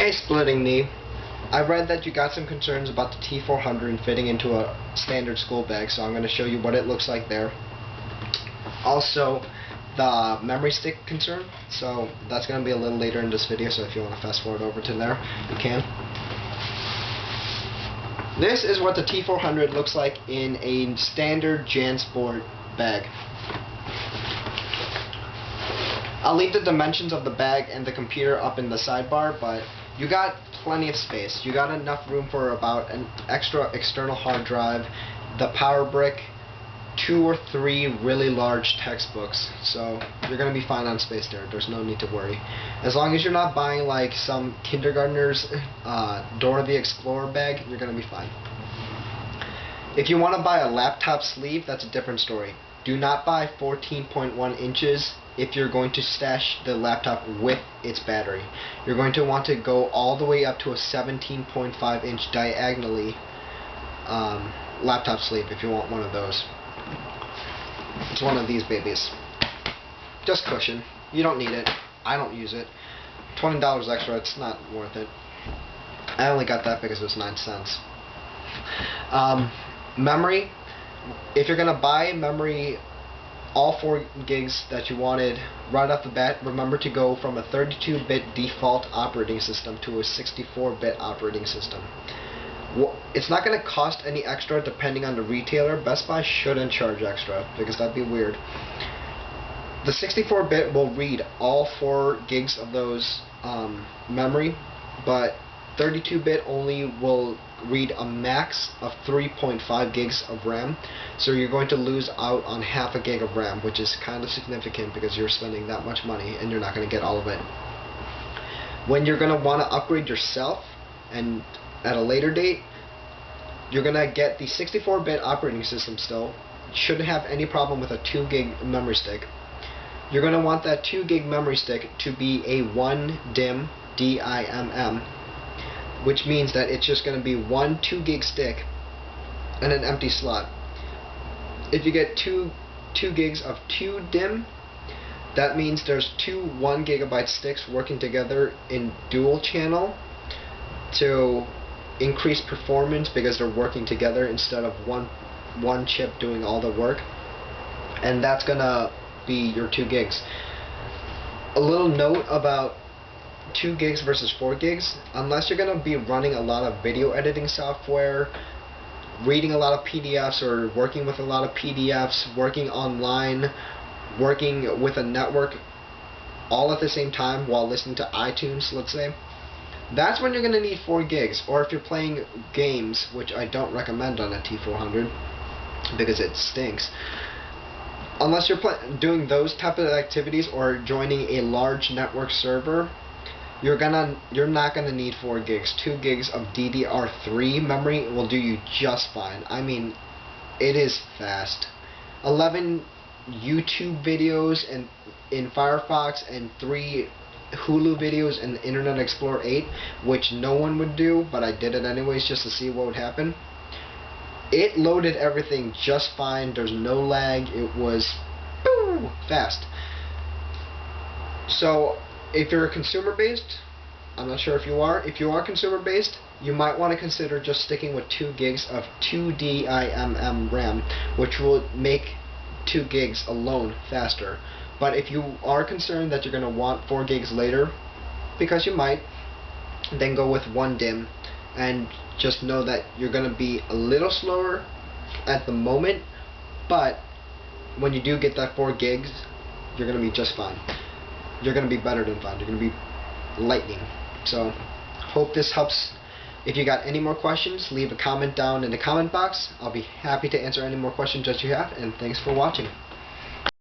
Hey, Splitting Knee. I read that you got some concerns about the T400 fitting into a standard school bag, so I'm going to show you what it looks like there. Also, the memory stick concern, so that's going to be a little later in this video, so if you want to fast forward over to there, you can. This is what the T400 looks like in a standard Jansport bag. I'll leave the dimensions of the bag and the computer up in the sidebar, but you got plenty of space. You got enough room for about an extra external hard drive, the power brick, 2 or 3 really large textbooks, so you're going to be fine on space there. There's no need to worry. As long as you're not buying like some kindergartner's Dora the Explorer bag, you're going to be fine. If you want to buy a laptop sleeve, that's a different story. Do not buy 14.1 inches if you're going to stash the laptop with its battery. You're going to want to go all the way up to a 17.5 inch diagonally laptop sleeve if you want one of those. It's one of these babies. Just cushion. You don't need it. I don't use it. $20 extra, it's not worth it. I only got that because it was 9 cents. Memory. If you're going to buy memory, all 4 gigs that you wanted right off the bat, remember to go from a 32-bit default operating system to a 64-bit operating system. It's not going to cost any extra depending on the retailer. Best Buy shouldn't charge extra because that'd be weird. The 64-bit will read all 4 gigs of those memory, but 32-bit only will read a max of 3.5 gigs of RAM, so you're going to lose out on half a gig of RAM, which is kind of significant because you're spending that much money and you're not going to get all of it. When you're going to want to upgrade yourself, and at a later date, you're going to get the 64-bit operating system still. Shouldn't have any problem with a 2 gig memory stick. You're going to want that 2 gig memory stick to be a 1 DIMM, D-I-M-M, which means that it's just going to be one 2 gig stick and an empty slot. If you get 2 gigs of 2 DIMM, that means there's 2 1 gigabyte sticks working together in dual channel to increase performance because they're working together instead of one chip doing all the work, and that's gonna be your 2 gigs. A little note about 2 gigs versus 4 gigs, unless you're going to be running a lot of video editing software, reading a lot of PDFs or working with a lot of PDFs, working online, working with a network all at the same time while listening to iTunes, let's say, that's when you're going to need 4 gigs. Or if you're playing games, which I don't recommend on a T400 because it stinks. Unless you're doing those type of activities or joining a large network server, you're not gonna need 4 gigs. 2 gigs of DDR3 memory will do you just fine. I mean, it is fast. 11 YouTube videos in Firefox and 3 Hulu videos in Internet Explorer 8, which no one would do, but I did it anyways just to see what would happen. It loaded everything just fine. There's no lag. It was fast. So if you're consumer-based, I'm not sure if you are. If you are consumer-based, you might want to consider just sticking with 2 gigs of 2 DIMM RAM, which will make 2 gigs alone faster. But if you are concerned that you're going to want 4 gigs later, because you might, then go with 1 DIMM, and just know that you're going to be a little slower at the moment, but when you do get that 4 gigs, you're going to be just fine. You're going to be better than fine. You're going to be lightning. So, hope this helps. If you got any more questions, leave a comment down in the comment box. I'll be happy to answer any more questions that you have, and thanks for watching.